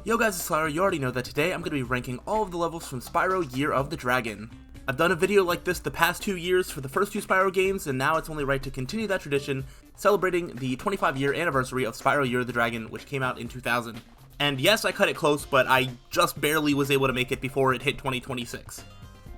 Yo guys, it's Slyroh. You already know that today I'm going to be ranking all of the levels from Spyro Year of the Dragon. I've done a video like this the past 2 years for the first 2 Spyro games, and now it's only right to continue that tradition, celebrating the 25-year anniversary of Spyro Year of the Dragon, which came out in 2000. And yes, I cut it close, but I just barely was able to make it before it hit 2026.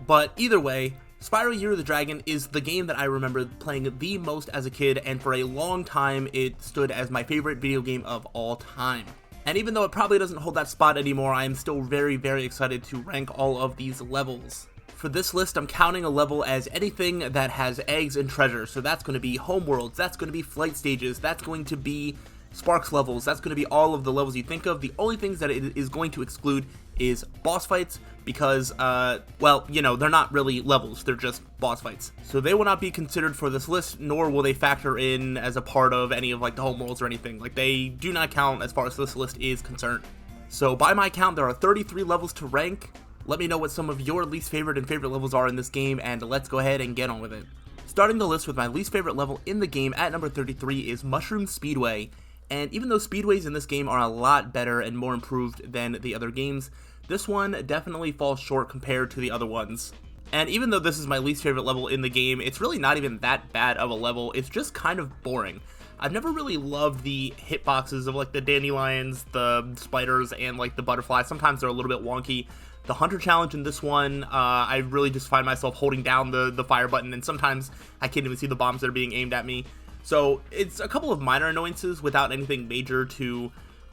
But either way, Spyro Year of the Dragon is the game that I remember playing the most as a kid, and for a long time it stood as my favorite video game of all time. And even though it probably doesn't hold that spot anymore, I am still very, very excited to rank all of these levels. For this list, I'm counting a level as anything that has eggs and treasure. So that's going to be homeworlds, that's going to be flight stages, that's going to be Sparks levels, that's going to be all of the levels you think of. The only things that it is going to exclude is boss fights because, well, you know, they're not really levels, they're just boss fights. So they will not be considered for this list, nor will they factor in as a part of any of like the homeworlds or anything. Like, they do not count as far as this list is concerned. So by my count, there are 33 levels to rank. Let me know what some of your least favorite and favorite levels are in this game, and let's go ahead and get on with it. Starting the list with my least favorite level in the game at number 33 is Mushroom Speedway. And even though speedways in this game are a lot better and more improved than the other games, this one definitely falls short compared to the other ones. And even though this is my least favorite level in the game, it's really not even that bad of a level, it's just kind of boring. I've never really loved the hitboxes of like the dandelions, the spiders, and like the butterflies. Sometimes they're a little bit wonky. The hunter challenge in this one, I really just find myself holding down the fire button, and sometimes I can't even see the bombs that are being aimed at me. So it's a couple of minor annoyances without anything major to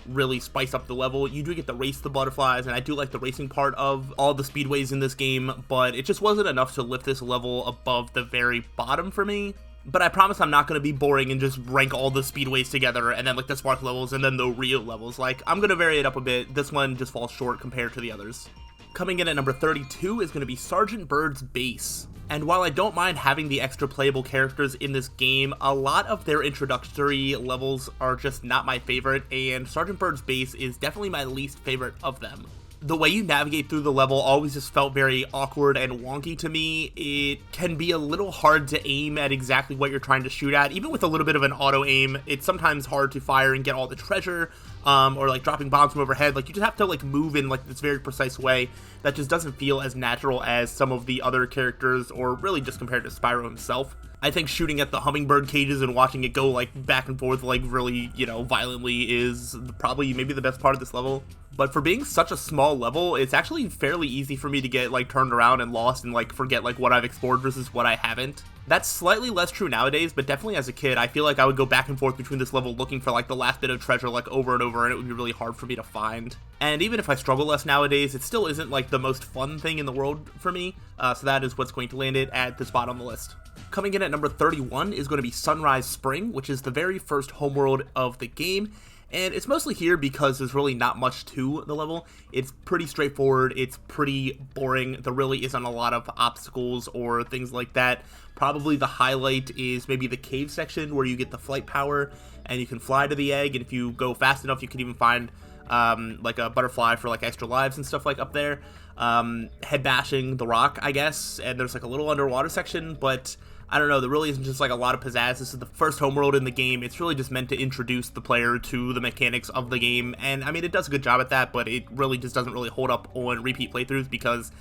really spice up the level. You do get to race the butterflies, and I do like the racing part of all the speedways in this game, but it just wasn't enough to lift this level above the very bottom for me. But I promise I'm not going to be boring and just rank all the speedways together, and then like the spark levels, and then the real levels. Like, I'm going to vary it up a bit. This one just falls short compared to the others. Coming in at number 32 is going to be Sergeant Bird's Base. And while I don't mind having the extra playable characters in this game, a lot of their introductory levels are just not my favorite, and Sergeant Bird's Base is definitely my least favorite of them. The way you navigate through the level always just felt very awkward and wonky to me. It can be a little hard to aim at exactly what you're trying to shoot at. Even with a little bit of an auto aim, it's sometimes hard to fire and get all the treasure, or like dropping bombs from overhead. Like, you just have to like move in like this very precise way that just doesn't feel as natural as some of the other characters, or really just compared to Spyro himself. I think shooting at the hummingbird cages and watching it go like back and forth like really, you know, violently is probably maybe the best part of this level. But for being such a small level, it's actually fairly easy for me to get like turned around and lost and like forget like what I've explored versus what I haven't. That's slightly less true nowadays, but definitely as a kid, I feel like I would go back and forth between this level looking for like the last bit of treasure like over and over, and it would be really hard for me to find. And even if I struggle less nowadays, it still isn't like the most fun thing in the world for me, so that is what's going to land it at the spot on the list. Coming in at number 31 is going to be Sunrise Spring, which is the very first homeworld of the game. And it's mostly here because there's really not much to the level. It's pretty straightforward, it's pretty boring, there really isn't a lot of obstacles or things like that. Probably the highlight is maybe the cave section where you get the flight power and you can fly to the egg, and if you go fast enough you can even find like a butterfly for like extra lives and stuff like up there. Head bashing the rock, I guess, and there's like a little underwater section, but I don't know, there really isn't just like a lot of pizzazz. This is the first homeworld in the game. It's really just meant to introduce the player to the mechanics of the game, and I mean, it does a good job at that, but it really just doesn't really hold up on repeat playthroughs because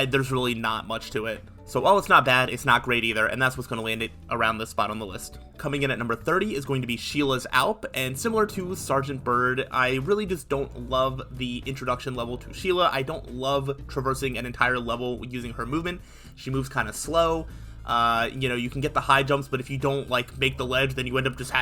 there's really not much to it. So while it's not bad, it's not great either, and that's what's going to land it around this spot on the list. Coming in at number 30 is going to be Sheila's Alp, and similar to Sergeant Bird, I really just don't love the introduction level to Sheila. I don't love traversing an entire level using her movement. She moves kind of slow. You know, you can get the high jumps, but if you don't like make the ledge, then you end up just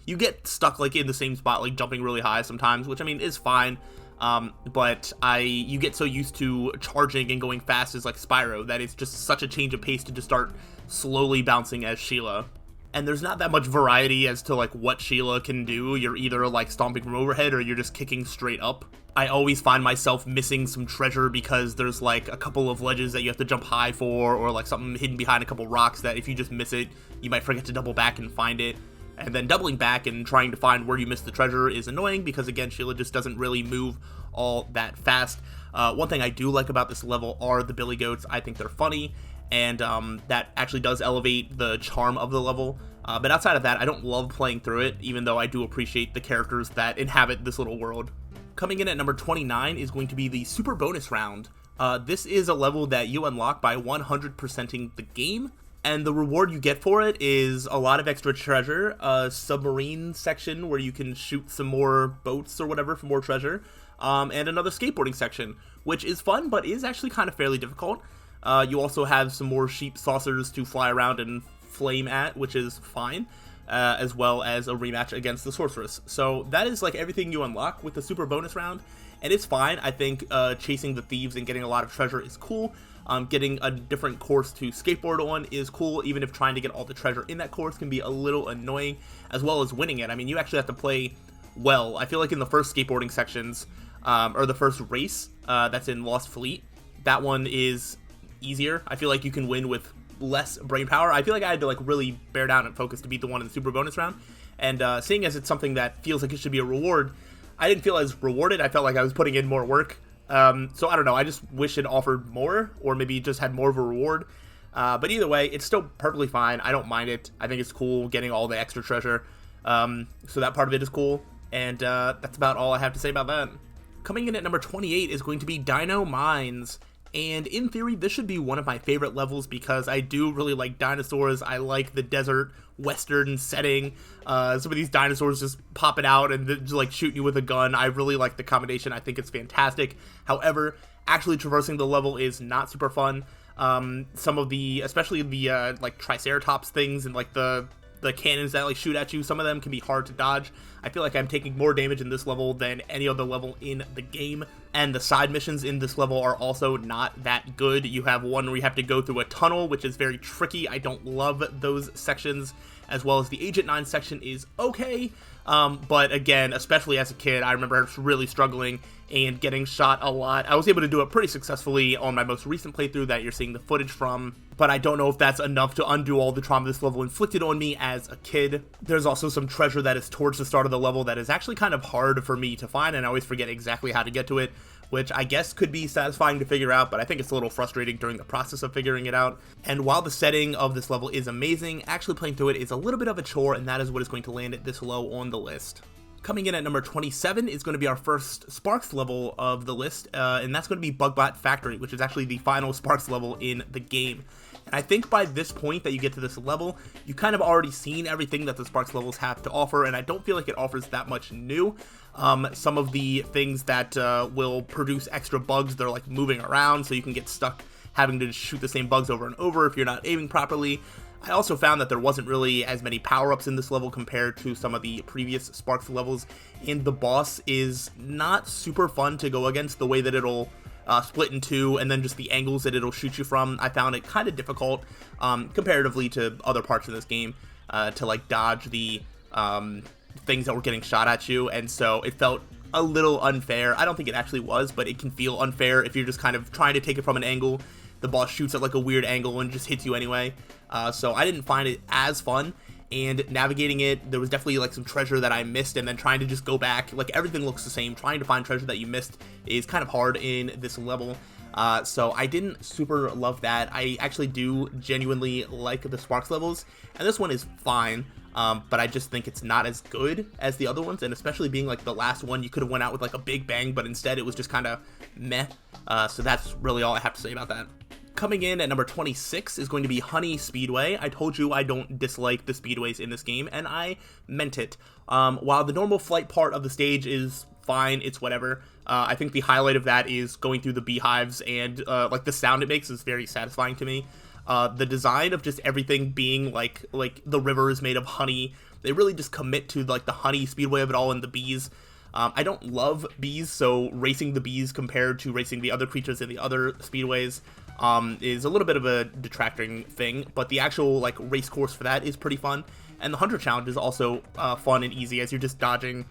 you get stuck like in the same spot, like jumping really high sometimes, which I mean is fine. But you get so used to charging and going fast as like Spyro that it's just such a change of pace to just start slowly bouncing as Sheila. And there's not that much variety as to like what Sheila can do. You're either like stomping from overhead or you're just kicking straight up. I always find myself missing some treasure because there's like a couple of ledges that you have to jump high for, or like something hidden behind a couple rocks that if you just miss it, you might forget to double back and find it. And then doubling back and trying to find where you missed the treasure is annoying because, again, Sheila just doesn't really move all that fast. One thing I do like about this level are the billy goats. I think they're funny, and that actually does elevate the charm of the level. But outside of that, I don't love playing through it, even though I do appreciate the characters that inhabit this little world. Coming in at number 29 is going to be the Super Bonus Round. This is a level that you unlock by 100%ing the game, and the reward you get for it is a lot of extra treasure, a submarine section where you can shoot some more boats or whatever for more treasure, and another skateboarding section, which is fun, but is actually kind of fairly difficult. You also have some more sheep saucers to fly around and flame at, which is fine, as well as a rematch against the sorceress. So that is like everything you unlock with the Super Bonus Round, and it's fine. I think chasing the thieves and getting a lot of treasure is cool. Getting a different course to skateboard on is cool, even if trying to get all the treasure in that course can be a little annoying, as well as winning it. I mean, you actually have to play well. I feel like in the first skateboarding sections, or the first race that's in Lost Fleet, that one is easier. I feel like you can win with less brain power. I feel like I had to like really bear down and focus to beat the one in the Super Bonus Round, and seeing as it's something that feels like it should be a reward, I didn't feel as rewarded. I felt like I was putting in more work. So I don't know, I just wish it offered more, or maybe just had more of a reward. But either way, it's still perfectly fine. I don't mind it. I think it's cool getting all the extra treasure. So that part of it is cool. And that's about all I have to say about that. Coming in at number 28 is going to be Dino Mines. And in theory, this should be one of my favorite levels because I do really like dinosaurs. I like the desert western setting. Some of these dinosaurs just popping out and just like shooting you with a gun. I really like the combination. I think it's fantastic. However, actually traversing the level is not super fun. Some of the, especially the like Triceratops things and like the cannons that like shoot at you, some of them can be hard to dodge. I feel like I'm taking more damage in this level than any other level in the game, and the side missions in this level are also not that good. You have one where you have to go through a tunnel, which is very tricky. I don't love those sections, as well as the Agent 9 section is okay, but again, especially as a kid, I remember really struggling and getting shot a lot. I was able to do it pretty successfully on my most recent playthrough that you're seeing the footage from, but I don't know if that's enough to undo all the trauma this level inflicted on me as a kid. There's also some treasure that is towards the start of the level that is actually kind of hard for me to find, and I always forget exactly how to get to it, which I guess could be satisfying to figure out, but I think it's a little frustrating during the process of figuring it out. And while the setting of this level is amazing, actually playing through it is a little bit of a chore, and that is what is going to land it this low on the list. Coming in at number 27 is going to be our first Sparks level of the list, and that's going to be Bugbot Factory, which is actually the final Sparks level in the game. And I think by this point that you get to this level, you kind of already seen everything that the Sparks levels have to offer, and I don't feel like it offers that much new. Some of the things that will produce extra bugs, they're like moving around, so you can get stuck having to shoot the same bugs over and over if you're not aiming properly. I also found that there wasn't really as many power-ups in this level compared to some of the previous Sparks levels, and the boss is not super fun to go against. The way that it'll split in two, and then just the angles that it'll shoot you from, I found it kind of difficult comparatively to other parts of this game to like dodge the things that were getting shot at you, and so it felt a little unfair. I don't think it actually was, but it can feel unfair if you're just kind of trying to take it from an angle. The boss shoots at like a weird angle and just hits you anyway. So I didn't find it as fun, and navigating it, there was definitely like some treasure that I missed, and then trying to just go back, like everything looks the same. Trying to find treasure that you missed is kind of hard in this level. So I didn't super love that. I actually do genuinely like the Sparks levels, and this one is fine. But I just think it's not as good as the other ones, and especially being like the last one, you could have went out with like a big bang, but instead it was just kind of meh. So that's really all I have to say about that. Coming in at number 26 is going to be Honey Speedway. I told you I don't dislike the speedways in this game, and I meant it. While the normal flight part of the stage is fine, it's whatever. I think the highlight of that is going through the beehives, and like the sound it makes is very satisfying to me. The design of just everything being like the river is made of honey. They really just commit to like the honey speedway of it all, and the bees. I don't love bees, so racing the bees compared to racing the other creatures in the other speedways is a little bit of a detracting thing, but the actual like race course for that is pretty fun, and the Hunter Challenge is also fun and easy as you're just dodging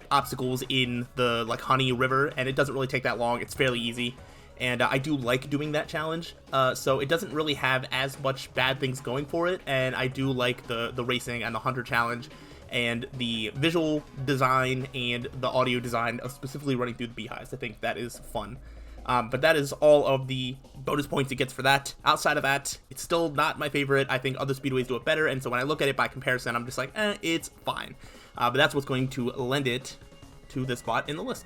obstacles in the like honey river, and it doesn't really take that long. It's fairly easy, and I do like doing that challenge, so it doesn't really have as much bad things going for it, and I do like the racing and the Hunter Challenge and the visual design and the audio design of specifically running through the beehives. I think that is fun. But that is all of the bonus points it gets for that. Outside of that, it's still not my favorite. I think other speedways do it better, and so when I look at it by comparison, I'm just like, it's fine. But that's what's going to lend it to this spot in the list.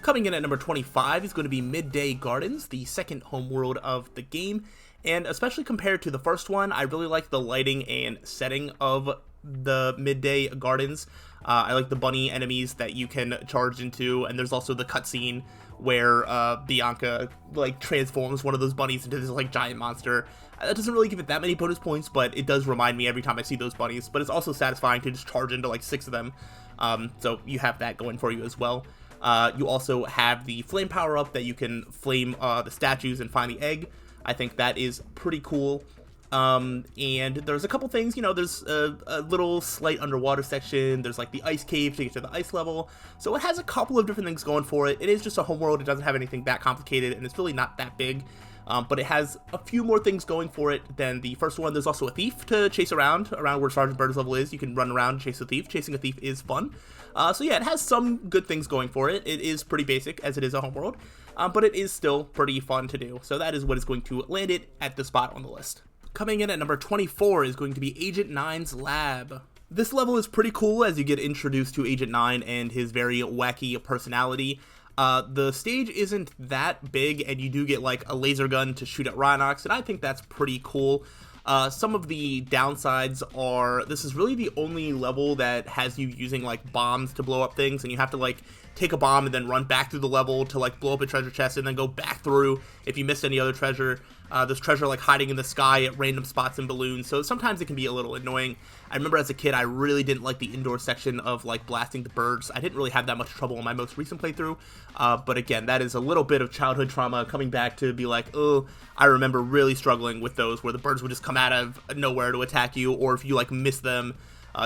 Coming in at number 25 is going to be Midday Gardens, the second homeworld of the game, and especially compared to the first one, I really like the lighting and setting of the Midday Gardens. I like the bunny enemies that you can charge into, and there's also the cutscene where Bianca like transforms one of those bunnies into this like giant monster. That doesn't really give it that many bonus points, but it does remind me every time I see those bunnies. But it's also satisfying to just charge into like 6 of them, so you have that going for you as well. You also have the flame power up that you can flame the statues and find the egg. I think that is pretty cool. And there's a couple things, you know, there's a little slight underwater section, there's like the ice cave to get to the ice level, so it has a couple of different things going for it. It is just a homeworld, it doesn't have anything that complicated, and it's really not that big, but it has a few more things going for it than the first one. There's also a thief to chase around where Sergeant Bird's level is. You can run around and chase a thief. Chasing a thief is fun. So yeah, it has some good things going for it. It is pretty basic, as it is a homeworld, but it is still pretty fun to do, so that is what is going to land it at the spot on the list. Coming in at number 24 is going to be Agent 9's Lab. This level is pretty cool as you get introduced to Agent 9 and his very wacky personality. The stage isn't that big, and you do get like a laser gun to shoot at Rhinox, and I think that's pretty cool. Some of the downsides are, this is really the only level that has you using like bombs to blow up things, and you have to like take a bomb and then run back through the level to like blow up a treasure chest and then go back through if you missed any other treasure. There's treasure like hiding in the sky at random spots in balloons, so sometimes it can be a little annoying. I remember as a kid I really didn't like the indoor section of like blasting the birds. I didn't really have that much trouble in my most recent playthrough, but again, that is a little bit of childhood trauma coming back to be like, oh, I remember really struggling with those where the birds would just come out of nowhere to attack you, or if you like miss them,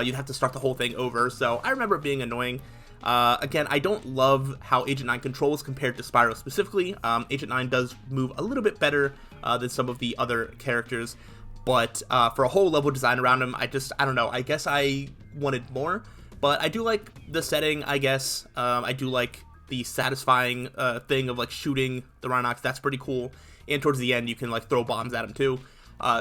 you'd have to start the whole thing over, so I remember it being annoying. Again, I don't love how Agent 9 controls compared to Spyro specifically. Agent 9 does move a little bit better than some of the other characters, but for a whole level design around him, I don't know, I guess I wanted more, but I do like the setting, I guess. I do like the satisfying thing of like shooting the Rhinox. That's pretty cool, and towards the end you can like throw bombs at him too.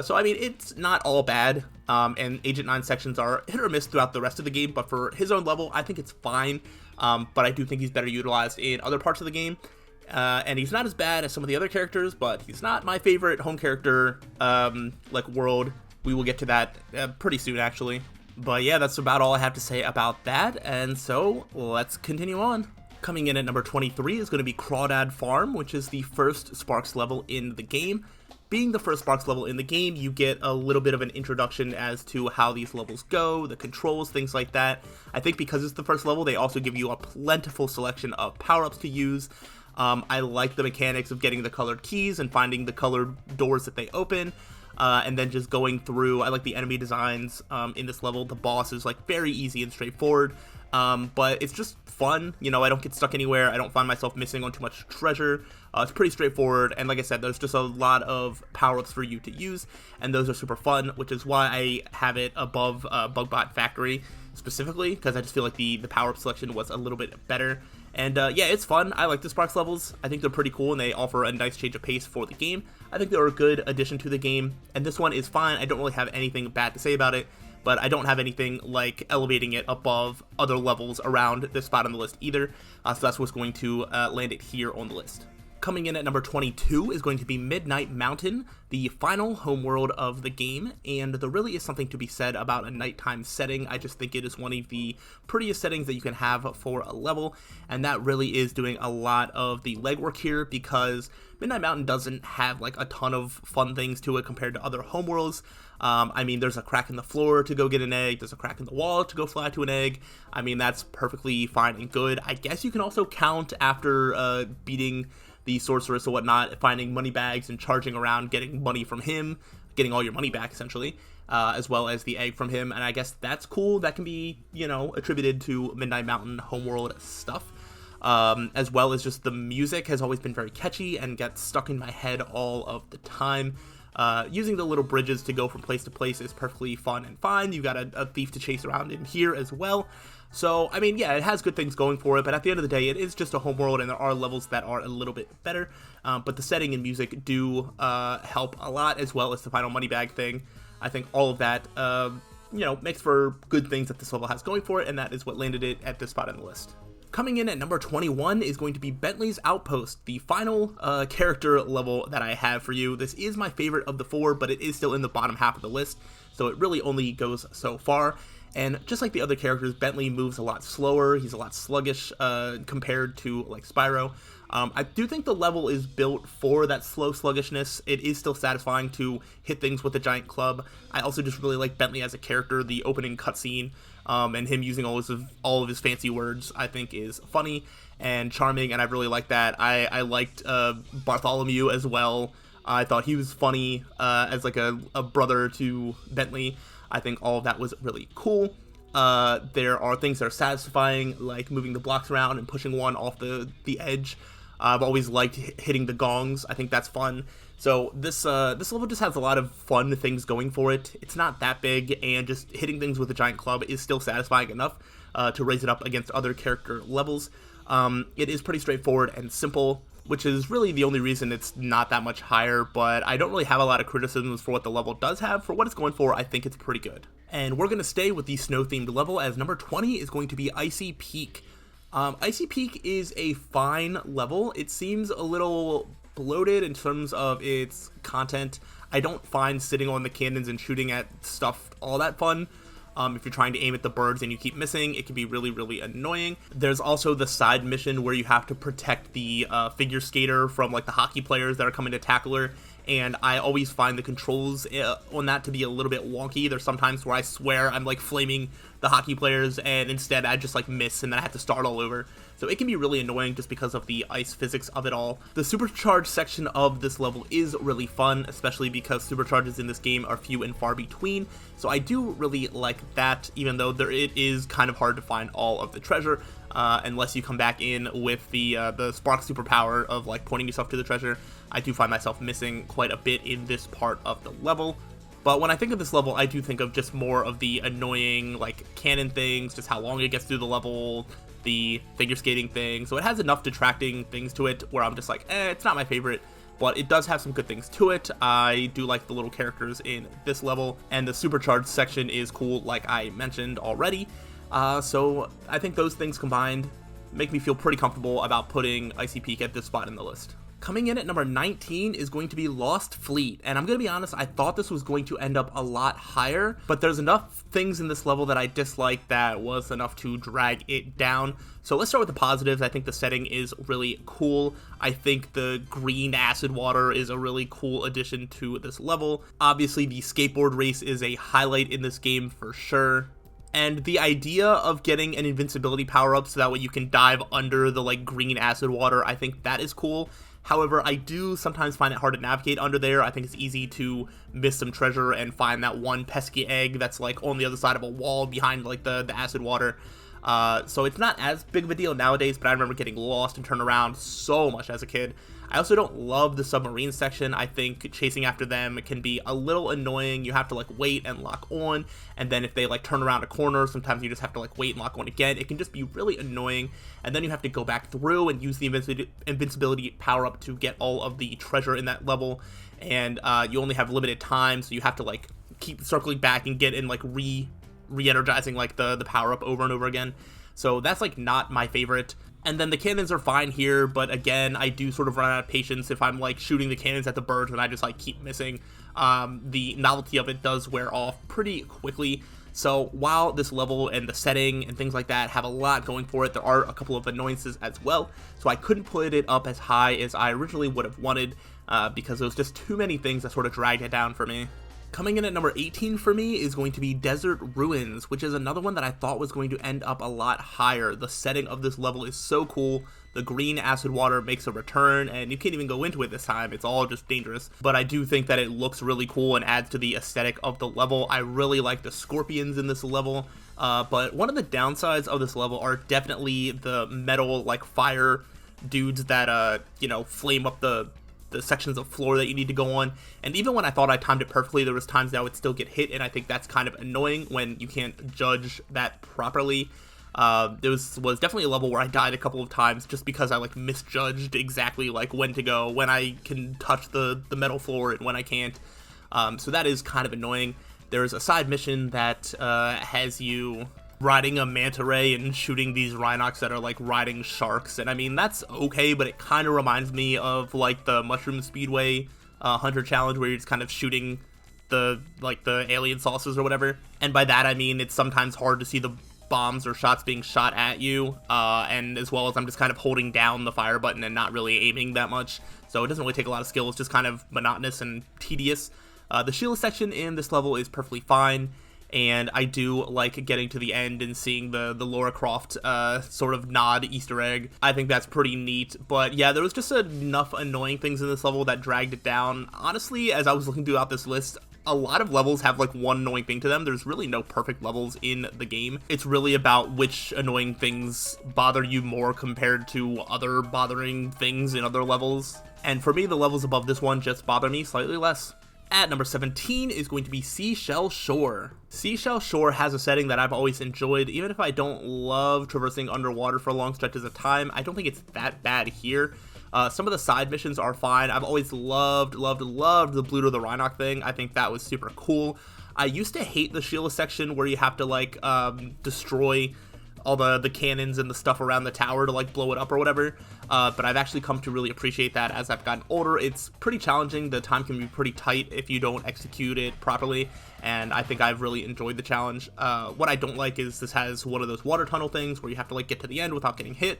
So I mean, it's not all bad, and Agent 9 sections are hit or miss throughout the rest of the game, but for his own level, I think it's fine, but I do think he's better utilized in other parts of the game, and he's not as bad as some of the other characters, but he's not my favorite home character, like world. We will get to that pretty soon, actually. But yeah, that's about all I have to say about that, and so let's continue on. Coming in at number 23 is going to be Craad Farm, which is the first Sparks level in the game. Being the first Sparks level in the game, you get a little bit of an introduction as to how these levels go, the controls, things like that. I think because it's the first level, they also give you a plentiful selection of power-ups to use. I like the mechanics of getting the colored keys and finding the colored doors that they open, and then just going through. I like the enemy designs in this level. The boss is like very easy and straightforward, but it's just fun. You know, I don't get stuck anywhere. I don't find myself missing on too much treasure. It's pretty straightforward, and like I said, there's just a lot of power-ups for you to use, and those are super fun, which is why I have it above Bugbot Factory specifically, because I just feel like the power-up selection was a little bit better. And yeah, it's fun. I like the Sparks levels. I think they're pretty cool, and they offer a nice change of pace for the game. I think they're a good addition to the game, and this one is fine. I don't really have anything bad to say about it, but I don't have anything like elevating it above other levels around this spot on the list either, so that's what's going to land it here on the list. Coming in at number 22 is going to be Midnight Mountain, the final homeworld of the game, and there really is something to be said about a nighttime setting. I just think it is one of the prettiest settings that you can have for a level, and that really is doing a lot of the legwork here, because Midnight Mountain doesn't have like a ton of fun things to it compared to other homeworlds. I mean, there's a crack in the floor to go get an egg, there's a crack in the wall to go fly to an egg. I mean, that's perfectly fine and good. I guess you can also count after beating the sorceress or whatnot, finding money bags and charging around, getting money from him, getting all your money back essentially, as well as the egg from him, and I guess that's cool. That can be, you know, attributed to Midnight Mountain homeworld stuff, as well as just the music has always been very catchy and gets stuck in my head all of the time. Using the little bridges to go from place to place is perfectly fun and fine. You got a thief to chase around in here as well. So, I mean, yeah, it has good things going for it, but at the end of the day, it is just a homeworld, and there are levels that are a little bit better, but the setting and music do help a lot, as well as the final money bag thing. I think all of that, you know, makes for good things that this level has going for it, and that is what landed it at this spot on the list. Coming in at number 21 is going to be Bentley's Outpost, the final character level that I have for you. This is my favorite of the 4, but it is still in the bottom half of the list, so it really only goes so far. And just like the other characters, Bentley moves a lot slower. He's a lot sluggish compared to like Spyro. I do think the level is built for that slow sluggishness. It is still satisfying to hit things with a giant club. I also just really like Bentley as a character. The opening cutscene and him using all of his fancy words, I think, is funny and charming, and I really like that. I liked Bartholomew as well. I thought he was funny as like a brother to Bentley. I think all of that was really cool. There are things that are satisfying, like moving the blocks around and pushing one off the edge. I've always liked hitting the gongs. I think that's fun. So this level just has a lot of fun things going for it. It's not that big, and just hitting things with a giant club is still satisfying enough to raise it up against other character levels. It is pretty straightforward and simple, which is really the only reason it's not that much higher, but I don't really have a lot of criticisms for what the level does have. For what it's going for, I think it's pretty good. And we're going to stay with the snow-themed level, as number 20 is going to be Icy Peak. Icy Peak is a fine level. It seems a little bloated in terms of its content. I don't find sitting on the cannons and shooting at stuff all that fun. If you're trying to aim at the birds and you keep missing, it can be really, really annoying. There's also the side mission where you have to protect the figure skater from like the hockey players that are coming to tackle her, and I always find the controls on that to be a little bit wonky. There's sometimes where I swear I'm like flaming the hockey players, and instead I just like miss and then I have to start all over. So it can be really annoying just because of the ice physics of it all. The supercharged section of this level is really fun, especially because supercharges in this game are few and far between. So I do really like that, even though it is kind of hard to find all of the treasure, unless you come back in with the spark superpower of like pointing yourself to the treasure. I do find myself missing quite a bit in this part of the level. But when I think of this level, I do think of just more of the annoying like cannon things, just how long it gets through the level, the figure skating thing. So it has enough detracting things to it where I'm just like, it's not my favorite, but it does have some good things to it. I do like the little characters in this level, and the supercharged section is cool, like I mentioned already. So I think those things combined make me feel pretty comfortable about putting Icy Peak at this spot in the list. Coming in at number 19 is going to be Lost Fleet, and I'm going to be honest, I thought this was going to end up a lot higher, but there's enough things in this level that I dislike that was enough to drag it down. So let's start with the positives. I think the setting is really cool. I think the green acid water is a really cool addition to this level. Obviously, the skateboard race is a highlight in this game for sure. And the idea of getting an invincibility power-up so that way you can dive under the like green acid water, I think that is cool. However, I do sometimes find it hard to navigate under there. I think it's easy to miss some treasure and find that one pesky egg that's like on the other side of a wall behind like the acid water. So it's not as big of a deal nowadays, but I remember getting lost and turned around so much as a kid. I also don't love the submarine section. I think chasing after them can be a little annoying. You have to like wait and lock on, and then if they like turn around a corner, sometimes you just have to like wait and lock on again. It can just be really annoying, and then you have to go back through and use the invincibility power up to get all of the treasure in that level, and you only have limited time, so you have to like keep circling back and get in like re-energizing like the power up over and over again. So that's like not my favorite. And then the cannons are fine here, but again, I do sort of run out of patience if I'm like shooting the cannons at the birds and I just like keep missing. The novelty of it does wear off pretty quickly. So while this level and the setting and things like that have a lot going for it, there are a couple of annoyances as well. So I couldn't put it up as high as I originally would have wanted because there was just too many things that sort of dragged it down for me. Coming in at number 18 for me is going to be Desert Ruins, which is another one that I thought was going to end up a lot higher. The setting of this level is so cool. The green acid water makes a return, and you can't even go into it this time. It's all just dangerous. But I do think that it looks really cool and adds to the aesthetic of the level. I really like the scorpions in this level. But one of the downsides of this level are definitely the metal, like, fire dudes that, flame up the sections of floor that you need to go on. And even when I thought I timed it perfectly, there was times that I would still get hit, and I think that's kind of annoying when you can't judge that properly. There was definitely a level where I died a couple of times just because I like misjudged exactly like when to go, when I can touch the metal floor and when I can't. So that is kind of annoying. There's a side mission that has you riding a manta ray and shooting these Rhinox that are like riding sharks, and I mean, that's okay, but it kind of reminds me of like the Mushroom Speedway Hunter Challenge, where you're just kind of shooting the alien saucers or whatever. And by that I mean it's sometimes hard to see the bombs or shots being shot at you, and as well as I'm just kind of holding down the fire button and not really aiming that much, so it doesn't really take a lot of skill. It's just kind of monotonous and tedious. The Sheila section in this level is perfectly fine, and I do like getting to the end and seeing the Lara Croft sort of nod Easter egg. I think that's pretty neat, but yeah, there was just enough annoying things in this level that dragged it down. Honestly, as I was looking throughout this list, a lot of levels have like one annoying thing to them. There's really no perfect levels in the game. It's really about which annoying things bother you more compared to other bothering things in other levels. And for me, the levels above this one just bother me slightly less. At number 17 is going to be Seashell Shore. Seashell Shore has a setting that I've always enjoyed. Even if I don't love traversing underwater for long stretches of time, I don't think it's that bad here. Some of the side missions are fine. I've always loved the Blue to the Rhinoc thing. I think that was super cool. I used to hate the Sheila section where you have to like destroy all the cannons and the stuff around the tower to like blow it up or whatever, but I've actually come to really appreciate that as I've gotten older. It's pretty challenging. The time can be pretty tight if you don't execute it properly, and I think I've really enjoyed the challenge. What I don't like is this has one of those water tunnel things where you have to like get to the end without getting hit,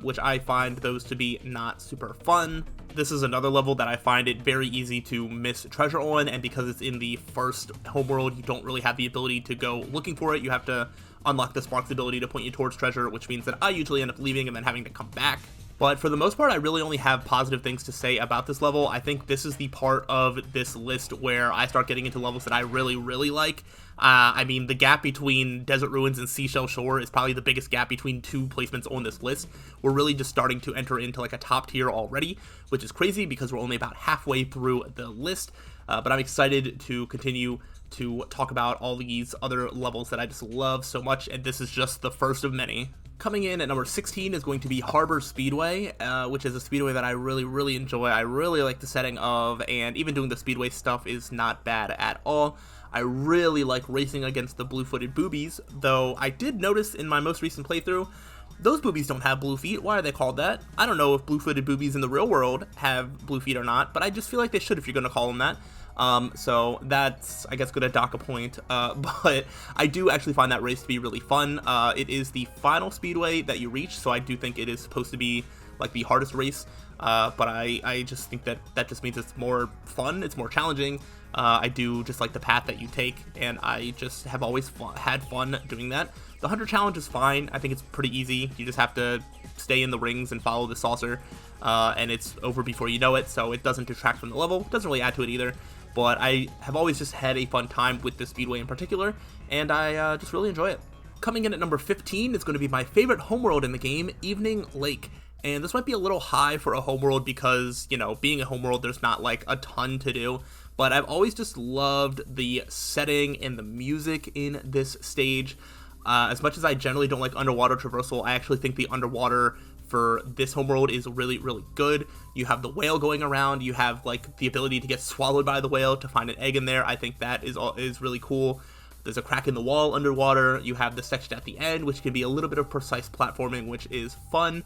which I find those to be not super fun. This is another level that I find it very easy to miss treasure on, and because it's in the first homeworld, you don't really have the ability to go looking for it. You have to unlock the Spark's ability to point you towards treasure, which means that I usually end up leaving and then having to come back. But for the most part, I really only have positive things to say about this level. I think this is the part of this list where I start getting into levels that I really like. I mean, the gap between Desert Ruins and Seashell Shore is probably the biggest gap between two placements on this list. We're really just starting to enter into like a top tier already, which is crazy because we're only about halfway through the list. But I'm excited to continue to talk about all these other levels that I just love so much, and this is just the first of many. Coming in at number 16 is going to be Harbor Speedway, which is a speedway that I really enjoy. I really like the setting of, and even doing the speedway stuff is not bad at all. I really like racing against the blue-footed boobies, though I did notice in my most recent playthrough, those boobies don't have blue feet. Why are they called that? I don't know if blue-footed boobies in the real world have blue feet or not, but I just feel like they should if you're going to call them that. So that's, I guess, gonna dock a point, but I do actually find that race to be really fun. It is the final speedway that you reach, so I do think it is supposed to be like the hardest race, but I just think that just means it's more fun, it's more challenging. I do just like the path that you take, and I just have always had fun doing that. The Hunter Challenge is fine. I think it's pretty easy. You just have to stay in the rings and follow the saucer, and it's over before you know it, so it doesn't detract from the level. It doesn't really add to it either, but I have always just had a fun time with this speedway in particular, and I just really enjoy it. Coming in at number 15 is going to be my favorite homeworld in the game, Evening Lake. And this might be a little high for a homeworld because, you know, being a homeworld, there's not like a ton to do. But I've always just loved the setting and the music in this stage. As much as I generally don't like underwater traversal, I actually think the underwater for this homeworld is really good. You have the whale going around, you have like the ability to get swallowed by the whale to find an egg in there. I think that is really cool. There's a crack in the wall underwater. You have the section at the end, which can be a little bit of precise platforming, which is fun.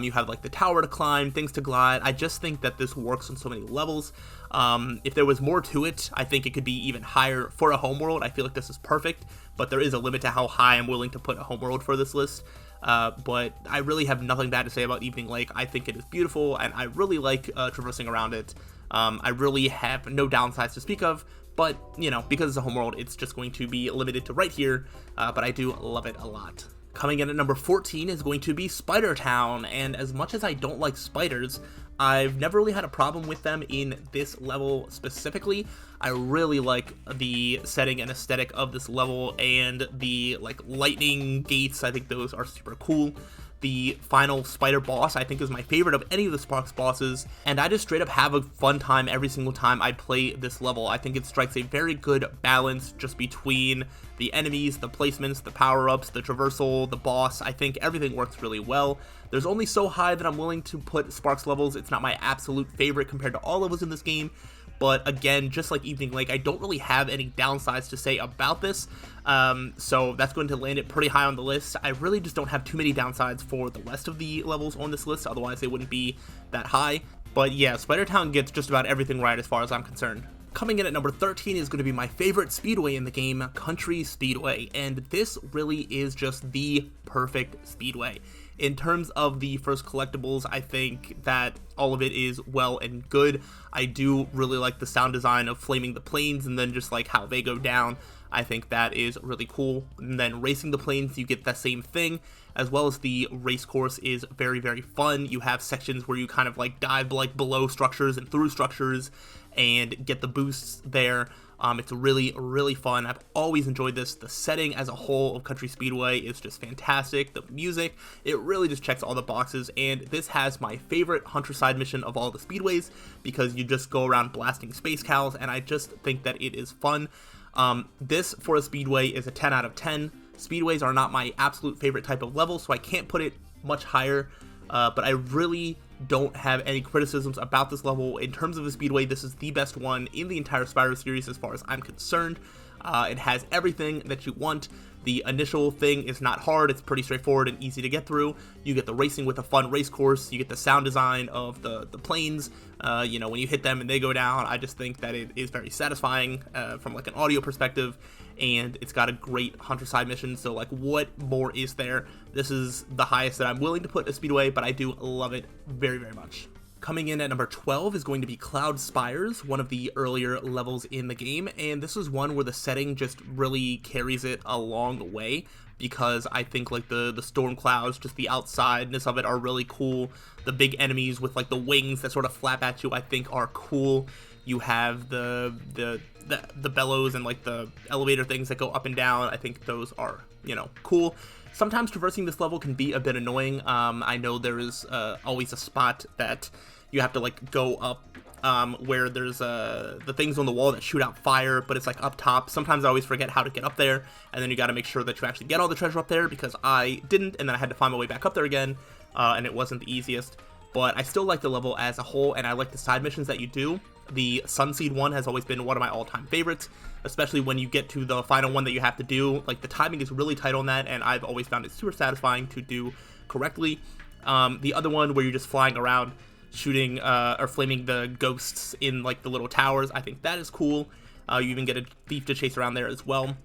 You have like the tower to climb, things to glide. I just think that this works on so many levels. If there was more to it, I think it could be even higher for a homeworld. I feel like this is perfect, but there is a limit to how high I'm willing to put a homeworld for this list. But I really have nothing bad to say about Evening Lake. I think it is beautiful, and I really like traversing around it. I really have no downsides to speak of, but, you know, because it's a homeworld, it's just going to be limited to right here, but I do love it a lot. Coming in at number 14 is going to be Spider Town, and as much as I don't like spiders, I've never really had a problem with them in this level specifically. I really like the setting and aesthetic of this level, and the like lightning gates, I think those are super cool. The final spider boss, I think, is my favorite of any of the Sparks bosses, and I just straight up have a fun time every single time I play this level. I think it strikes a very good balance just between the enemies, the placements, the power-ups, the traversal, the boss. I think everything works really well. There's only so high that I'm willing to put Sparks levels. It's not my absolute favorite compared to all levels in this game, But again, just like Evening Lake, I don't really have any downsides to say about this, so that's going to land it pretty high on the list. I really just don't have too many downsides for the rest of the levels on this list, otherwise they wouldn't be that high. But yeah, Spider Town gets just about everything right as far as I'm concerned. Coming in at number 13 is going to be my favorite speedway in the game, Country Speedway, and this really is just the perfect speedway. In terms of the first collectibles, I think that all of it is well and good. I do really like the sound design of flaming the planes and then just like how they go down. I think that is really cool. And then racing the planes, you get that same thing, as well as the race course is very, very fun. You have sections where you kind of like dive like below structures and through structures and get the boosts there. It's really, really fun. I've always enjoyed this. The setting as a whole of Country Speedway is just fantastic. The music, it really just checks all the boxes, and this has my favorite Hunter side mission of all the speedways because you just go around blasting space cows, and I just think that it is fun. This, for a speedway, is a 10 out of 10. Speedways are not my absolute favorite type of level, so I can't put it much higher, but I really don't have any criticisms about this level. In terms of the speedway, this is the best one in the entire Spyro series as far as I'm concerned. It has everything that you want. The initial thing is not hard, it's pretty straightforward and easy to get through. You get the racing with a fun race course, you get the sound design of the planes, you know, when you hit them and they go down. I just think that it is very satisfying from like an audio perspective, and it's got a great Hunter side mission, so like what more is there? This is the highest that I'm willing to put a speedway, but I do love it very, very much. Coming in at number 12 is going to be Cloud Spires, one of the earlier levels in the game, and this is one where the setting just really carries it a long way, because I think like the storm clouds, just the outsideness of it are really cool. The big enemies with like the wings that sort of flap at you, I think are cool. You have the bellows and like the elevator things that go up and down. I think those are, you know, cool. Sometimes traversing this level can be a bit annoying. I know there is always a spot that you have to like go up where there's the things on the wall that shoot out fire, but it's like up top. Sometimes I always forget how to get up there, and then you got to make sure that you actually get all the treasure up there, because I didn't, and then I had to find my way back up there again, and it wasn't the easiest. But I still like the level as a whole, and I like the side missions that you do. The Sunseed one has always been one of my all-time favorites, especially when you get to the final one that you have to do. Like, the timing is really tight on that, and I've always found it super satisfying to do correctly. The other one where you're just flying around shooting or flaming the ghosts in like the little towers, I think that is cool. You even get a thief to chase around there as well.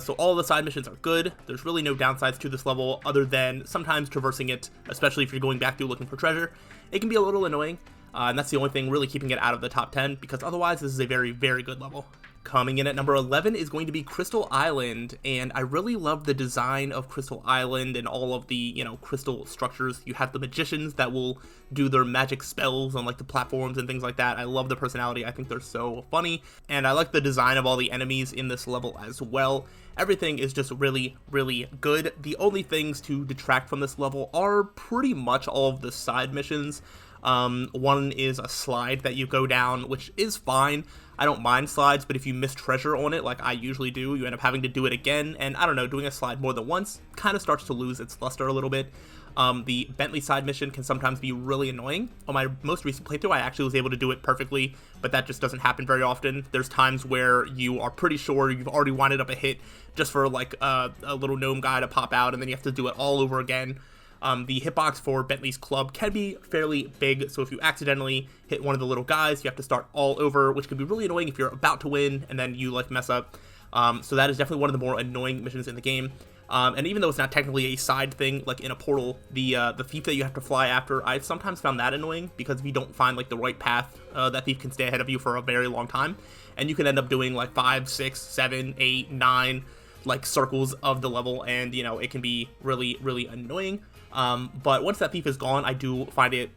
So all the side missions are good. There's really no downsides to this level other than sometimes traversing it, especially if you're going back through looking for treasure. It can be a little annoying, and that's the only thing really keeping it out of the top 10, because otherwise this is a very, very good level. Coming in at number 11 is going to be Crystal Island, and I really love the design of Crystal Island and all of the, you know, crystal structures. You have the magicians that will do their magic spells on like the platforms and things like that. I love the personality. I think they're so funny, and I like the design of all the enemies in this level as well. Everything is just really, really good. The only things to detract from this level are pretty much all of the side missions. One is a slide that you go down, which is fine. I don't mind slides, but if you miss treasure on it, like I usually do, you end up having to do it again, and I don't know, doing a slide more than once kind of starts to lose its luster a little bit. The Bentley side mission can sometimes be really annoying. On my most recent playthrough, I actually was able to do it perfectly, but that just doesn't happen very often. There's times where you are pretty sure you've already winded up a hit just for like a little gnome guy to pop out, and then you have to do it all over again. The hitbox for Bentley's club can be fairly big, so if you accidentally hit one of the little guys, you have to start all over, which can be really annoying if you're about to win and then you like mess up. So that is definitely one of the more annoying missions in the game. And even though it's not technically a side thing, like in a portal, the thief that you have to fly after, I've sometimes found that annoying, because if you don't find like the right path, that thief can stay ahead of you for a very long time, and you can end up doing like 5, 6, 7, 8, 9 like circles of the level, and you know, it can be really, really annoying. But once that thief is gone, I do find it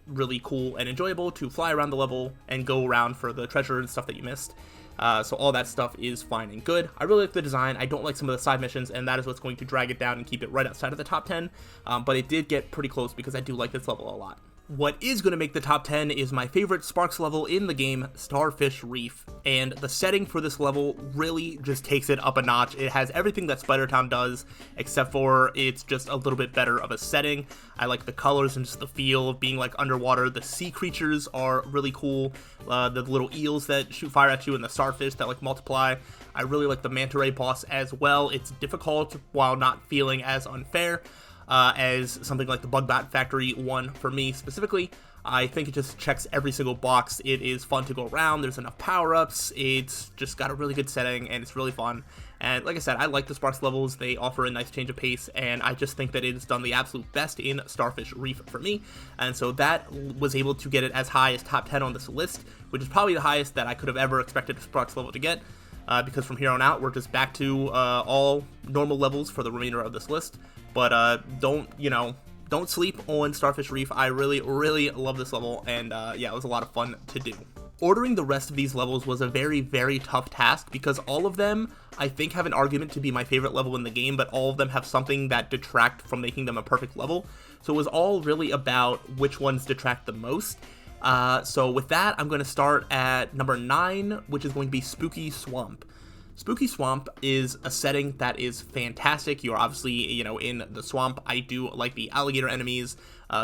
really cool and enjoyable to fly around the level and go around for the treasure and stuff that you missed. So all that stuff is fine and good. I really like the design. I don't like some of the side missions, and that is what's going to drag it down and keep it right outside of the top 10. But it did get pretty close because I do like this level a lot. What is going to make the top 10 is my favorite Sparks level in the game, Starfish Reef, and the setting for this level really just takes it up a notch. It has everything that Spider Town does, except for it's just a little bit better of a setting. I like the colors and just the feel of being like underwater. The sea creatures are really cool, the little eels that shoot fire at you and the starfish that like multiply. I really like the manta ray boss as well. It's difficult while not feeling as unfair as something like the Bugbot Factory one for me specifically. I think it just checks every single box. It is fun to go around, there's enough power-ups, it's just got a really good setting, and it's really fun. And like I said, I like the Sparks levels, they offer a nice change of pace, and I just think that it has done the absolute best in Starfish Reef for me. And so that was able to get it as high as top 10 on this list, which is probably the highest that I could have ever expected a Sparks level to get. Because from here on out, we're just back to all normal levels for the remainder of this list. But don't sleep on Starfish Reef. I really love this level, and yeah, it was a lot of fun to do. Ordering the rest of these levels was a very tough task, because all of them, I think, have an argument to be my favorite level in the game, but all of them have something that detract from making them a perfect level. So it was all really about which ones detract the most. So with that, I'm going to start at number 9, which is going to be Spooky Swamp. Spooky Swamp is a setting that is fantastic. You're obviously, in the swamp. I do like the alligator enemies.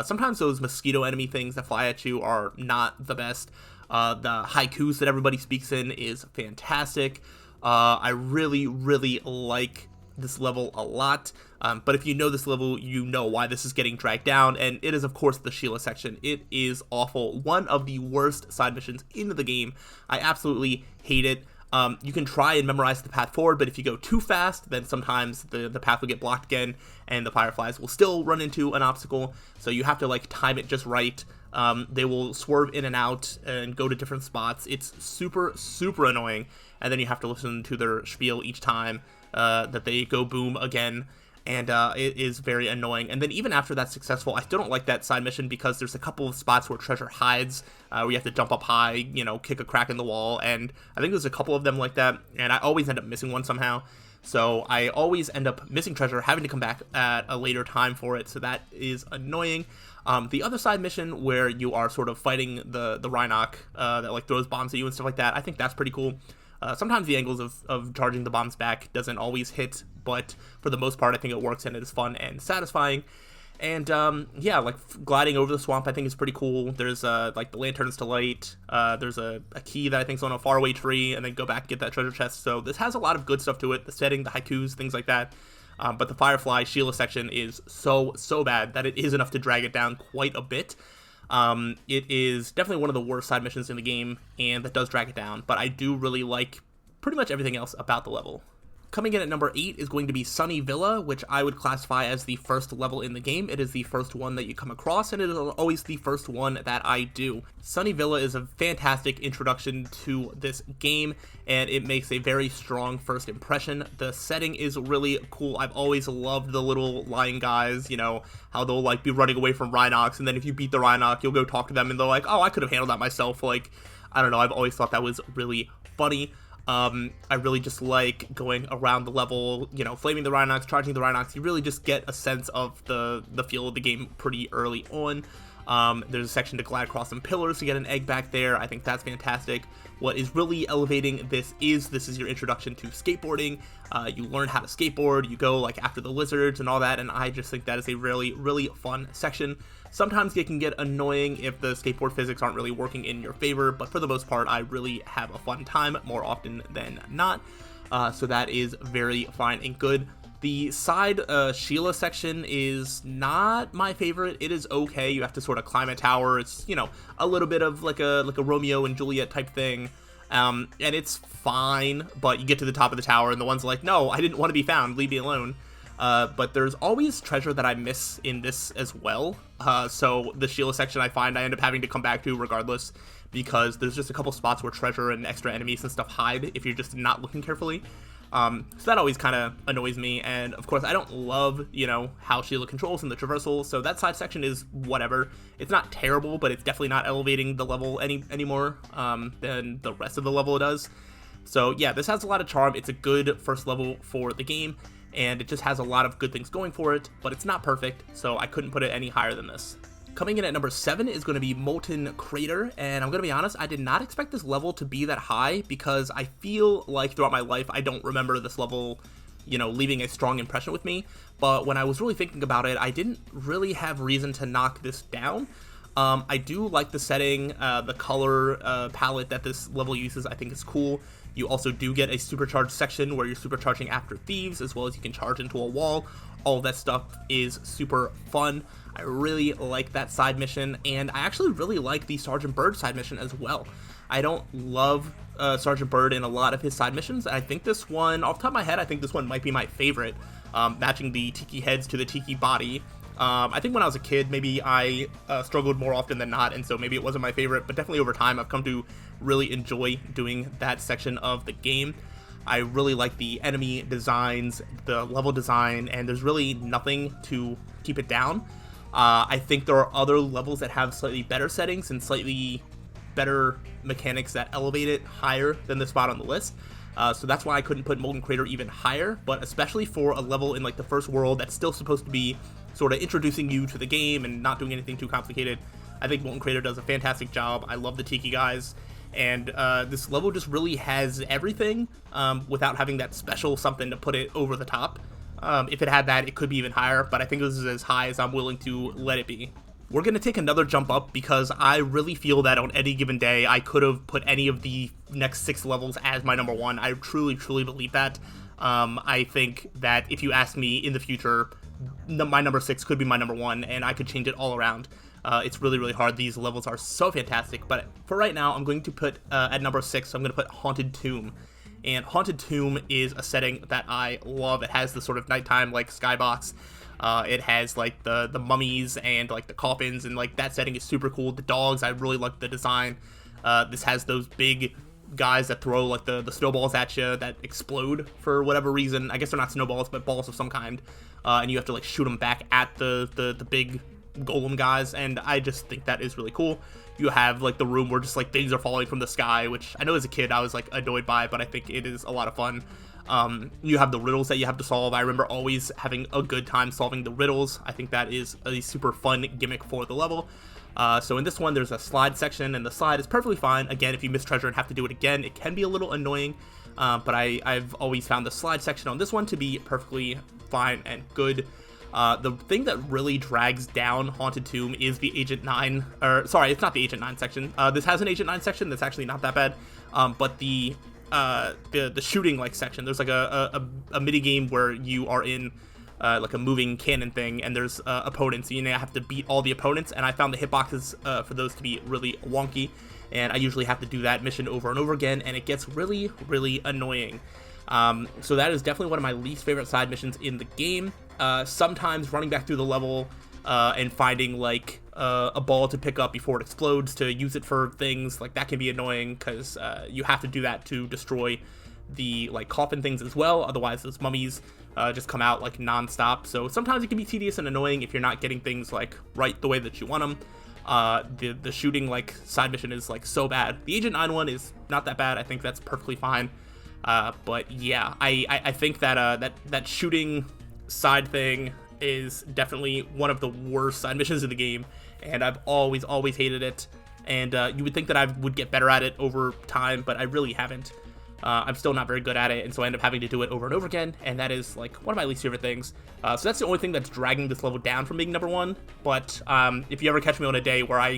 Sometimes those mosquito enemy things that fly at you are not the best. The haikus that everybody speaks in is fantastic. I really like this level a lot. But if you know this level, you know why this is getting dragged down, and it is of course the Sheila section. It is awful. One of the worst side missions in the game. I absolutely hate it. You can try and memorize the path forward, but if you go too fast, then sometimes the path will get blocked again, and the fireflies will still run into an obstacle, so you have to like time it just right. They will swerve in and out and go to different spots. It's super annoying, and then you have to listen to their spiel each time that they go boom again, and it is very annoying. And then even after that's successful, I still don't like that side mission, because there's a couple of spots where treasure hides, where you have to jump up high, kick a crack in the wall, and I think there's a couple of them like that, and I always end up missing one somehow. So I always end up missing treasure, having to come back at a later time for it, so that is annoying. The other side mission where you are sort of fighting the Rhinoc that like throws bombs at you and stuff like that, I think that's pretty cool. Sometimes the angles of charging the bombs back doesn't always hit, but for the most part I think it works, and it is fun and satisfying. And yeah, like gliding over the swamp I think is pretty cool. There's like the lanterns to light, there's a key that I think is on a faraway tree, and then go back and get that treasure chest. So this has a lot of good stuff to it, the setting, the haikus, things like that. But the Firefly Sheila section is so bad that it is enough to drag it down quite a bit. It is definitely one of the worst side missions in the game, and that does drag it down, but I do really like pretty much everything else about the level. Coming in at number 8 is going to be Sunny Villa, which I would classify as the first level in the game. It is the first one that you come across, and it is always the first one that I do. Sunny Villa is a fantastic introduction to this game, and it makes a very strong first impression. The setting is really cool. I've always loved the little lion guys, how they'll like be running away from Rhinocs, and then if you beat the Rhinoc, you'll go talk to them, and they're like, oh, I could have handled that myself. Like, I don't know, I've always thought that was really funny. I really just like going around the level, flaming the Rhinocs, charging the Rhinocs. You really just get a sense of the feel of the game pretty early on. There's a section to glide across some pillars to get an egg back there. I think that's fantastic. What is really elevating this is your introduction to skateboarding. You learn how to skateboard, you go like after the lizards and all that, and I just think that is a really fun section. Sometimes it can get annoying if the skateboard physics aren't really working in your favor, but for the most part, I really have a fun time more often than not. So that is very fine and good. The side Sheila section is not my favorite. It is okay. You have to sort of climb a tower. It's, a little bit of like a Romeo and Juliet type thing. And it's fine, but you get to the top of the tower and the one's like, no, I didn't want to be found. Leave me alone. But there's always treasure that I miss in this as well. So the Sheila section I find I end up having to come back to regardless, because there's just a couple spots where treasure and extra enemies and stuff hide if you're just not looking carefully. So that always kind of annoys me, and of course I don't love, how Sheila controls in the traversal, so that side section is whatever. It's not terrible, but it's definitely not elevating the level anymore than the rest of the level does. So yeah, this has a lot of charm. It's a good first level for the game, and it just has a lot of good things going for it, but it's not perfect, so I couldn't put it any higher than this. Coming in at number 7 is going to be Molten Crater, and I'm going to be honest, I did not expect this level to be that high because I feel like throughout my life I don't remember this level, you know, leaving a strong impression with me. But when I was really thinking about it, I didn't really have reason to knock this down. I do like the setting, the color palette that this level uses I think is cool. You also do get a supercharged section where you're supercharging after thieves, as well as you can charge into a wall. All of that stuff is super fun. I really like that side mission, and I actually really like the Sergeant Bird side mission as well. I don't love Sergeant Bird in a lot of his side missions. I think this one, off the top of my head, I think this one might be my favorite, matching the tiki heads to the tiki body. I think when I was a kid, maybe I struggled more often than not, and so maybe it wasn't my favorite, but definitely over time I've come to really enjoy doing that section of the game. I really like the enemy designs, the level design, and there's really nothing to keep it down. I think there are other levels that have slightly better settings and slightly better mechanics that elevate it higher than the spot on the list. So that's why I couldn't put Molten Crater even higher, but especially for a level in like the first world that's still supposed to be sort of introducing you to the game and not doing anything too complicated, I think Molten Crater does a fantastic job. I love the Tiki guys, and this level just really has everything without having that special something to put it over the top. If it had that, it could be even higher, but I think this is as high as I'm willing to let it be. We're going to take another jump up because I really feel that on any given day, I could have put any of the next 6 levels as my number 1. I truly, truly believe that. I think that if you ask me in the future, my number 6 could be my number 1, and I could change it all around. It's really, really hard. These levels are so fantastic, but for right now, I'm going to put, at number 6, I'm going to put Haunted Tomb. And Haunted Tomb is a setting that I love. It has the sort of nighttime, like, skybox. It has, like, the mummies and, like, the coffins, and, like, that setting is super cool. The dogs, I really like the design. This has those big guys that throw, like, the snowballs at you that explode for whatever reason. I guess they're not snowballs, but balls of some kind. And you have to, like, shoot them back at the big golem guys, and I just think that is really cool. You have, like, the room where just, like, things are falling from the sky, which I know as a kid I was, like, annoyed by, but I think it is a lot of fun. You have the riddles that you have to solve. I remember always having a good time solving the riddles. I think that is a super fun gimmick for the level. So in this one, there's a slide section, and the slide is perfectly fine. Again, if you miss treasure and have to do it again, it can be a little annoying, but I've always found the slide section on this one to be perfectly fine and good. The thing that really drags down Haunted Tomb is the Agent 9, or sorry, it's not the Agent 9 section. This has an Agent 9 section that's actually not that bad, but the shooting like section, there's like a mini game where you are in like a moving cannon thing, and there's opponents, so you have to beat all the opponents, and I found the hitboxes for those to be really wonky, and I usually have to do that mission over and over again, and it gets really, really annoying. So that is definitely one of my least favorite side missions in the game. Sometimes running back through the level and finding like a ball to pick up before it explodes to use it for things, like that can be annoying because you have to do that to destroy the like coffin things as well, otherwise those mummies just come out like non-stop. So sometimes it can be tedious and annoying if you're not getting things like right the way that you want them. The shooting like side mission is like so bad. The Agent 9 one is not that bad. I think that's perfectly fine. But yeah, I think that that shooting side thing is definitely one of the worst side missions in the game, and I've always hated it. And you would think that I would get better at it over time, but I really haven't. I'm still not very good at it, and so I end up having to do it over and over again, and that is like one of my least favorite things. So that's the only thing that's dragging this level down from being number 1. But if you ever catch me on a day where I,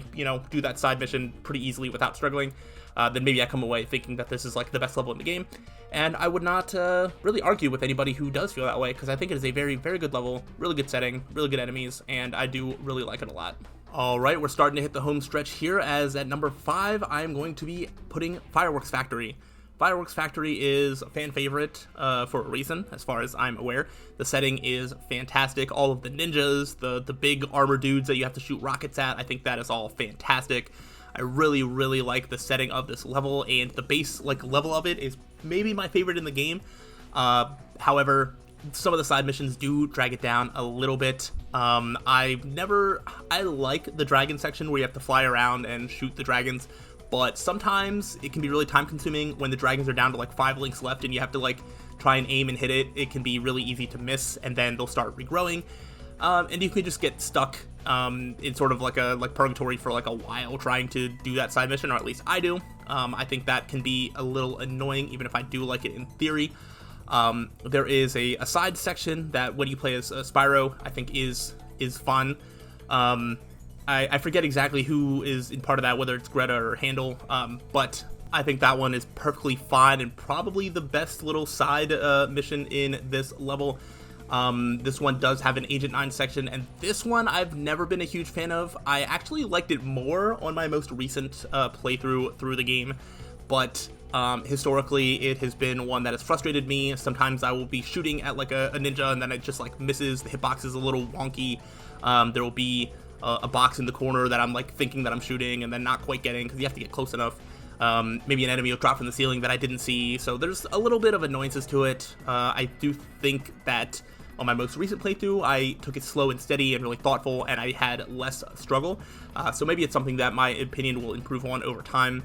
do that side mission pretty easily without struggling, then maybe I come away thinking that this is like the best level in the game. And I would not really argue with anybody who does feel that way, because I think it is a very, very good level, really good setting, really good enemies, and I do really like it a lot. Alright, we're starting to hit the home stretch here, as at number 5, I'm going to be putting Fireworks Factory. Fireworks Factory is a fan favorite for a reason, as far as I'm aware. The setting is fantastic. All of the ninjas, the big armor dudes that you have to shoot rockets at, I think that is all fantastic. I really, really like the setting of this level, and the base level of it is maybe my favorite in the game. However, some of the side missions do drag it down a little bit. I like the dragon section where you have to fly around and shoot the dragons, but sometimes it can be really time consuming when the dragons are down to like 5 links left and you have to like try and aim and hit it. It can be really easy to miss, and then they'll start regrowing. And you can just get stuck in sort of like purgatory for like a while trying to do that side mission, or at least I do. I think that can be a little annoying, even if I do like it in theory. There is a side section that when you play as Spyro, I think is fun. I forget exactly who is in part of that, whether it's Greta or Handel, but I think that one is perfectly fine and probably the best little side mission in this level. This one does have an Agent 9 section, and this one I've never been a huge fan of. I actually liked it more on my most recent playthrough through the game, but historically it has been one that has frustrated me. Sometimes I will be shooting at like a ninja and then it just like misses, the hitbox is a little wonky. There will be a box in the corner that I'm like thinking that I'm shooting and then not quite getting because you have to get close enough. Maybe an enemy will drop from the ceiling that I didn't see, so there's a little bit of annoyances to it. I do think that on my most recent playthrough, I took it slow and steady and really thoughtful, and I had less struggle. So maybe it's something that my opinion will improve on over time.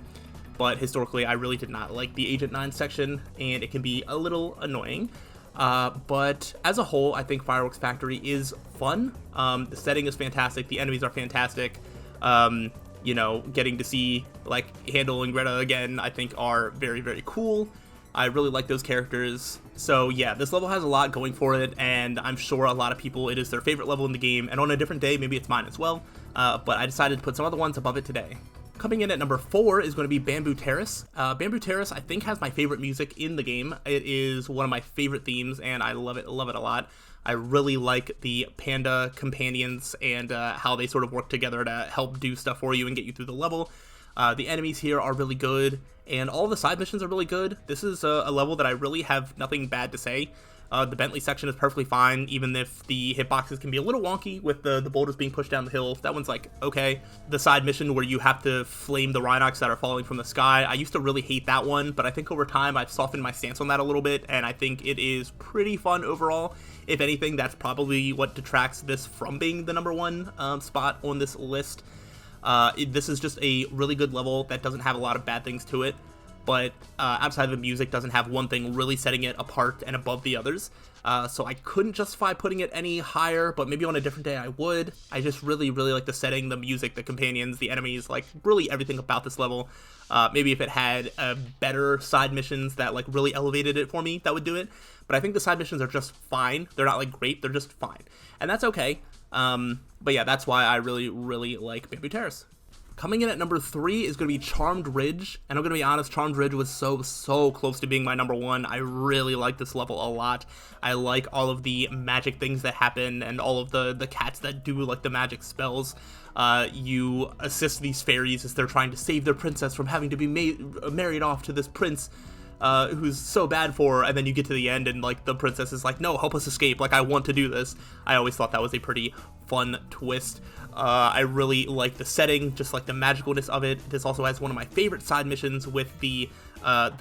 But historically, I really did not like the Agent 9 section, and it can be a little annoying. But as a whole, I think Fireworks Factory is fun. The setting is fantastic. The enemies are fantastic. You know, getting to see like Handel and Greta again, I think are very, very cool. I really like those characters. So yeah, this level has a lot going for it, and I'm sure a lot of people, it is their favorite level in the game, and on a different day, maybe it's mine as well. But I decided to put some other ones above it today. Coming in at number 4 is going to be Bamboo Terrace. Bamboo Terrace, I think, has my favorite music in the game. It is one of my favorite themes, and I love it a lot. I really like the panda companions and how they sort of work together to help do stuff for you and get you through the level. The enemies here are really good, and all the side missions are really good. This is a level that I really have nothing bad to say. The Bentley section is perfectly fine, even if the hitboxes can be a little wonky with the boulders being pushed down the hill. That one's like, okay. The side mission where you have to flame the Rhinox that are falling from the sky, I used to really hate that one, but I think over time I've softened my stance on that a little bit, and I think it is pretty fun overall. If anything, that's probably what detracts this from being the number 1 spot on this list. This is just a really good level that doesn't have a lot of bad things to it, but outside of the music doesn't have one thing really setting it apart and above the others. So I couldn't justify putting it any higher, but maybe on a different day I would. I just really like the setting, the music, the companions, the enemies, like really everything about this level. Maybe if it had better side missions that like really elevated it for me, that would do it. But I think the side missions are just fine. They're not like great, they're just fine. And that's okay. But yeah, that's why I really like Bamboo Terrace. Coming in at number 3 is going to be Charmed Ridge, and I'm going to be honest, Charmed Ridge was so close to being my number 1. I really like this level a lot. I like all of the magic things that happen and all of the cats that do like the magic spells. You assist these fairies as they're trying to save their princess from having to be married off to this prince who's so bad for her, and then you get to the end and like the princess is like, no, help us escape, like I want to do this. I always thought that was a pretty fun twist. I really like the setting, just like the magicalness of it. This also has one of my favorite side missions with the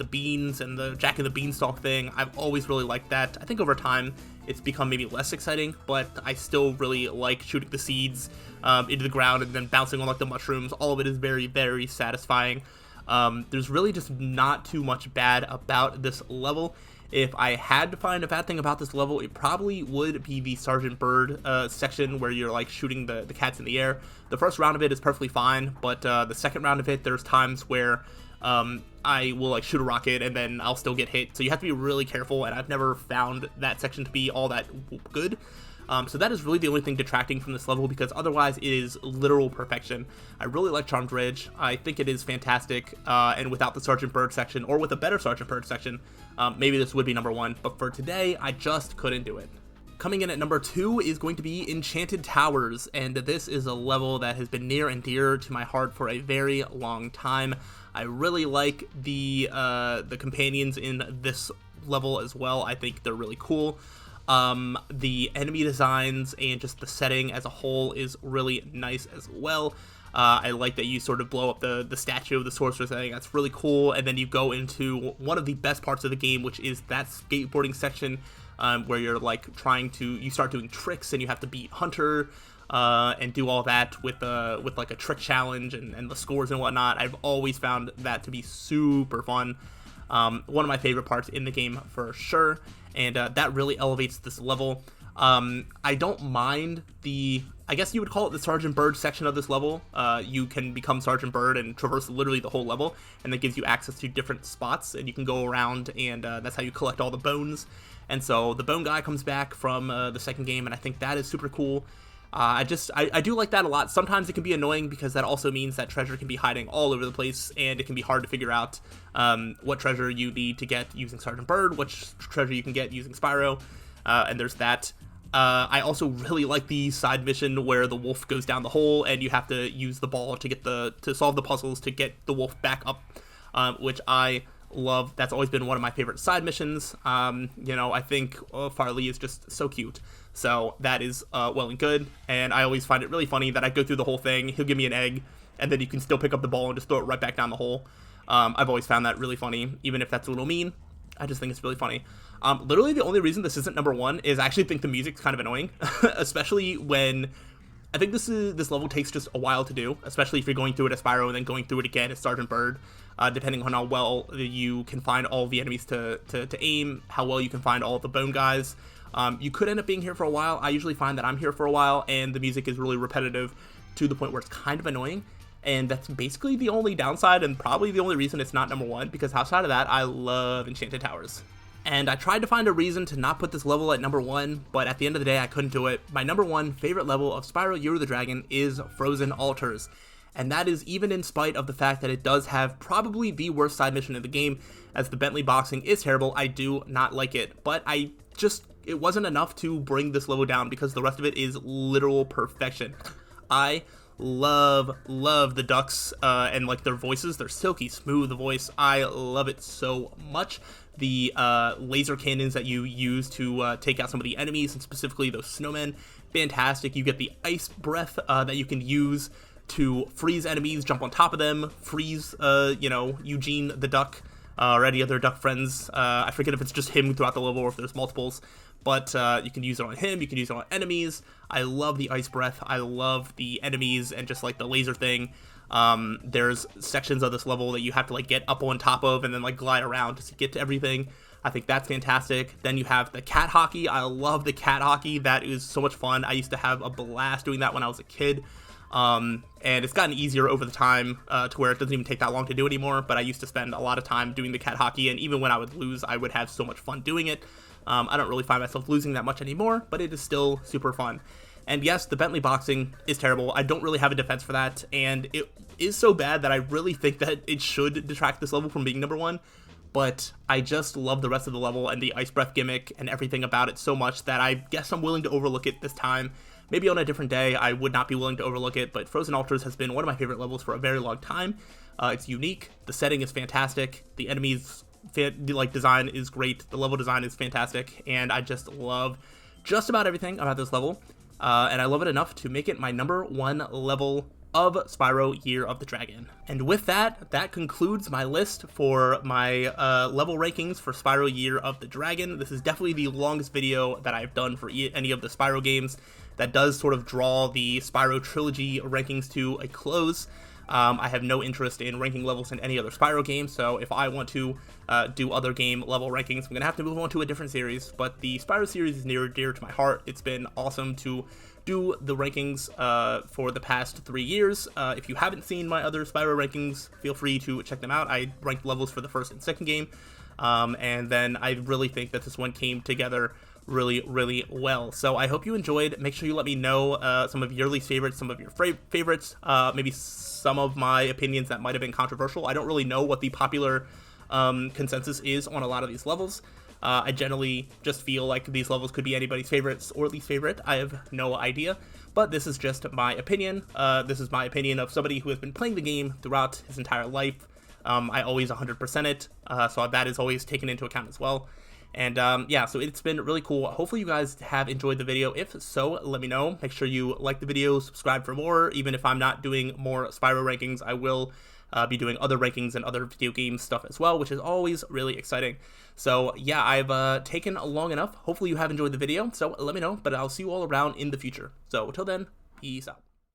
beans and the Jack and the Beanstalk thing. I've always really liked that. I think over time it's become maybe less exciting, but I still really like shooting the seeds into the ground and then bouncing on like the mushrooms. All of it is very satisfying. There's really just not too much bad about this level. If I had to find a bad thing about this level, it probably would be the Sergeant Bird section where you're like shooting the cats in the air. The first round of it is perfectly fine, but the second round of it, there's times where I will like shoot a rocket and then I'll still get hit. So you have to be really careful, and I've never found that section to be all that good. So that is really the only thing detracting from this level, because otherwise it is literal perfection. I really like Charmed Ridge. I think it is fantastic, and without the Sergeant Bird section, or with a better Sergeant Bird section, maybe this would be number 1, but for today, I just couldn't do it. Coming in at number 2 is going to be Enchanted Towers, and this is a level that has been near and dear to my heart for a very long time. I really like the companions in this level as well. I think they're really cool. The enemy designs and just the setting as a whole is really nice as well. I like that you sort of blow up the statue of the sorceress. I think that's really cool. And then you go into one of the best parts of the game, which is that skateboarding section, where you're like you start doing tricks and you have to beat Hunter, and do all that with like a trick challenge and the scores and whatnot. I've always found that to be super fun. One of my favorite parts in the game for sure. And that really elevates this level. I don't mind the I guess you would call it the Sergeant Bird section of this level. You can become Sergeant Bird and traverse literally the whole level, and that gives you access to different spots, and you can go around, and that's how you collect all the bones. And so the bone guy comes back from the second game, and I think that is super cool. I do like that a lot. Sometimes it can be annoying because that also means that treasure can be hiding all over the place, and it can be hard to figure out what treasure you need to get using Sergeant Bird, which treasure you can get using Spyro, and there's that. I also really like the side mission where the wolf goes down the hole and you have to use the ball to solve the puzzles to get the wolf back up, which I love. That's always been one of my favorite side missions. I think Farley is just so cute. So that is well and good, and I always find it really funny that I go through the whole thing, he'll give me an egg, and then you can still pick up the ball and just throw it right back down the hole. I've always found that really funny, even if that's a little mean. I just think it's really funny. Literally the only reason this isn't number one is I actually think the music's kind of annoying, especially when I think this level takes just a while to do, especially if you're going through it as Spyro and then going through it again as Sergeant Bird, depending on how well you can find all the enemies to aim, how well you can find all the bone guys. You could end up being here for a while. I usually find that I'm here for a while, and the music is really repetitive to the point where it's kind of annoying. And that's basically the only downside and probably the only reason it's not number one, because outside of that, I love Enchanted Towers. And I tried to find a reason to not put this level at number one, but at the end of the day, I couldn't do it. My number one favorite level of Spyro Year of the Dragon is Frozen Altars. And that is even in spite of the fact that it does have probably the worst side mission in the game, as the Bentley boxing is terrible. I do not like it, but it wasn't enough to bring this level down because the rest of it is literal perfection. I love the ducks and like their voices, their silky smooth voice. I love it so much. The laser cannons that you use to take out some of the enemies, and specifically those snowmen, fantastic. You get the ice breath that you can use to freeze enemies, jump on top of them, freeze Eugene the duck or any other duck friends. I forget if it's just him throughout the level or if there's multiples, but you can use it on him, you can use it on enemies. I love the ice breath, I love the enemies and just like the laser thing. There's sections of this level that you have to like get up on top of and then like glide around just to get to everything. I think that's fantastic. Then you have the cat hockey. I love the cat hockey. That is so much fun. I used to have a blast doing that when I was a kid. And it's gotten easier over the time to where it doesn't even take that long to do anymore, but I used to spend a lot of time doing the cat hockey, and even when I would lose, I would have so much fun doing it. I don't really find myself losing that much anymore, but it is still super fun. And yes, the Bentley boxing is terrible. I don't really have a defense for that, and it is so bad that I really think that it should detract this level from being number one, but I just love the rest of the level and the ice breath gimmick and everything about it so much that I guess I'm willing to overlook it this time. Maybe on a different day, I would not be willing to overlook it, but Frozen Altars has been one of my favorite levels for a very long time. It's unique, the setting is fantastic, the enemies design is great, the level design is fantastic, and I just love just about everything about this level, and I love it enough to make it my number one level of Spyro Year of the Dragon. And with that, that concludes my list for my level rankings for Spyro Year of the Dragon. This is definitely the longest video that I've done for any of the Spyro games. That does sort of draw the Spyro trilogy rankings to a close. I have no interest in ranking levels in any other Spyro game, so if I want to do other game level rankings, I'm going to have to move on to a different series. But the Spyro series is near and dear to my heart. It's been awesome to do the rankings for the past 3 years. If you haven't seen my other Spyro rankings, feel free to check them out. I ranked levels for the first and second game, and then I really think that this one came together really well. So I hope you enjoyed. Make sure you let me know some of your least favorites, some of your favorites, maybe some of my opinions that might have been controversial. I don't really know what the popular consensus is on a lot of these levels. I generally just feel like these levels could be anybody's favorites or least favorite. I have no idea, but this is just my opinion. This is my opinion of somebody who has been playing the game throughout his entire life. I always 100% it, so that is always taken into account as well. And yeah, so it's been really cool. Hopefully you guys have enjoyed the video. If so, let me know. Make sure you like the video, subscribe for more. Even if I'm not doing more Spyro rankings, I will be doing other rankings and other video game stuff as well, which is always really exciting. So yeah, I've taken long enough. Hopefully you have enjoyed the video, so let me know, but I'll see you all around in the future. So until then, peace out.